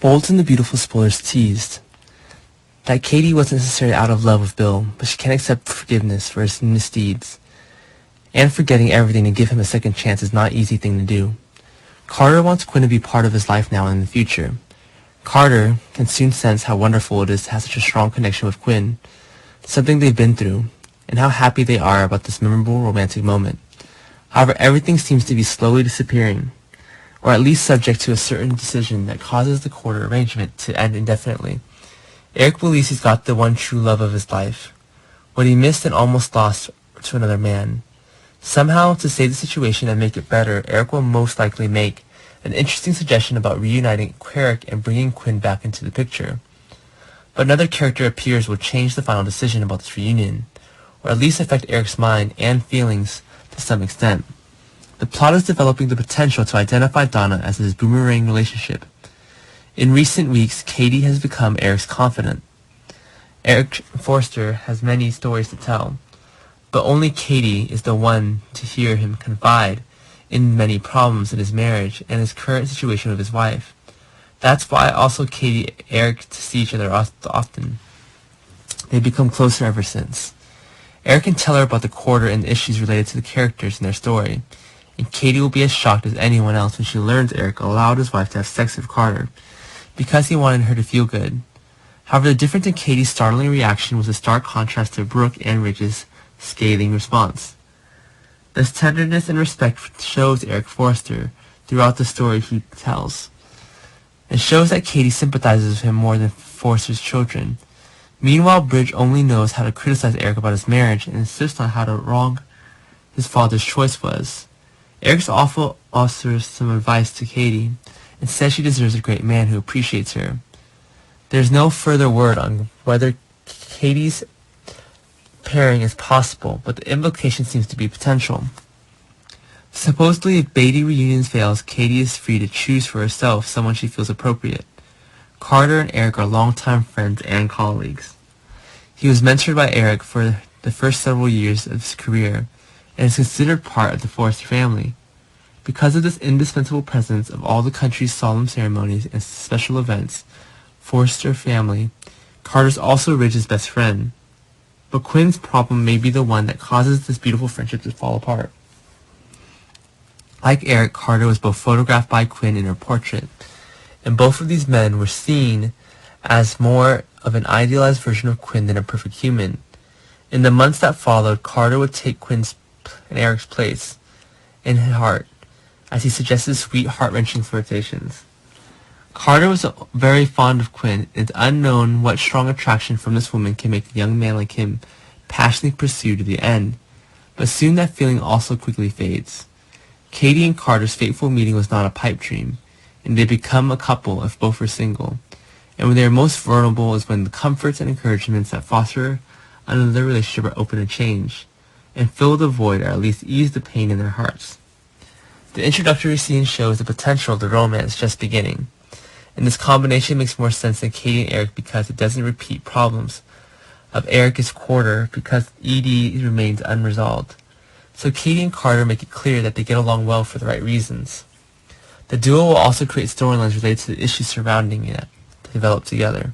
Bold and the Beautiful spoilers teased that Katie wasn't necessarily out of love with Bill, but she can't accept forgiveness for his misdeeds. And forgetting everything to give him a second chance is not an easy thing to do. Carter wants Quinn to be part of his life now and in the future. Carter can soon sense how wonderful it is to have such a strong connection with Quinn, something they've been through, and how happy they are about this memorable romantic moment. However, everything seems to be slowly disappearing, or at least subject to a certain decision that causes the quarter arrangement to end indefinitely. Eric believes he's got the one true love of his life, what he missed and almost lost to another man. Somehow, to save the situation and make it better, Eric will most likely make an interesting suggestion about reuniting Eric and bringing Quinn back into the picture. But another character appears will change the final decision about this reunion, or at least affect Eric's mind and feelings to some extent. The plot is developing the potential to identify Donna as his boomerang relationship. In recent weeks, Katie has become Eric's confidant. Eric Forster has many stories to tell, but only Katie is the one to hear him confide in many problems in his marriage and his current situation with his wife. That's why also Katie and Eric to see each other often. They've become closer ever since. Eric can tell her about the quarter and the issues related to the characters in their story, and Katie will be as shocked as anyone else when she learns Eric allowed his wife to have sex with Carter because he wanted her to feel good. However, the difference in Katie's startling reaction was a stark contrast to Brooke and Ridge's scathing response. This tenderness and respect shows Eric Forster throughout the story he tells. It shows that Katie sympathizes with him more than Forster's children. Meanwhile, Bridge only knows how to criticize Eric about his marriage and insist on how wrong his father's choice was. Eric's awful offers some advice to Katie and says she deserves a great man who appreciates her. There's no further word on whether Katie's pairing is possible, but the implication seems to be potential. Supposedly, if Beatty reunions fails, Katie is free to choose for herself someone she feels appropriate. Carter and Eric are longtime friends and colleagues. He was mentored by Eric for the first several years of his career and is considered part of the Forster family. Because of this indispensable presence of all the country's solemn ceremonies and special events, Forster family, Carter's also Ridge's best friend. But Quinn's problem may be the one that causes this beautiful friendship to fall apart. Like Eric, Carter was both photographed by Quinn in her portrait, and both of these men were seen as more of an idealized version of Quinn than a perfect human. In the months that followed, Carter would take Quinn's and Eric's place in his heart, as he suggested sweet, heart-wrenching flirtations. Carter was very fond of Quinn. It's unknown what strong attraction from this woman can make a young man like him passionately pursue to the end, but soon that feeling also quickly fades. Katie and Carter's fateful meeting was not a pipe dream, and they become a couple if both are single, and when they are most vulnerable is when the comforts and encouragements that foster another relationship are open to change, and fill the void or at least ease the pain in their hearts. The introductory scene shows the potential of the romance just beginning, and this combination makes more sense than Katie and Eric because it doesn't repeat problems of Eric's quarter because ED remains unresolved. So Katie and Carter make it clear that they get along well for the right reasons. The duo will also create storylines related to the issues surrounding it to develop together.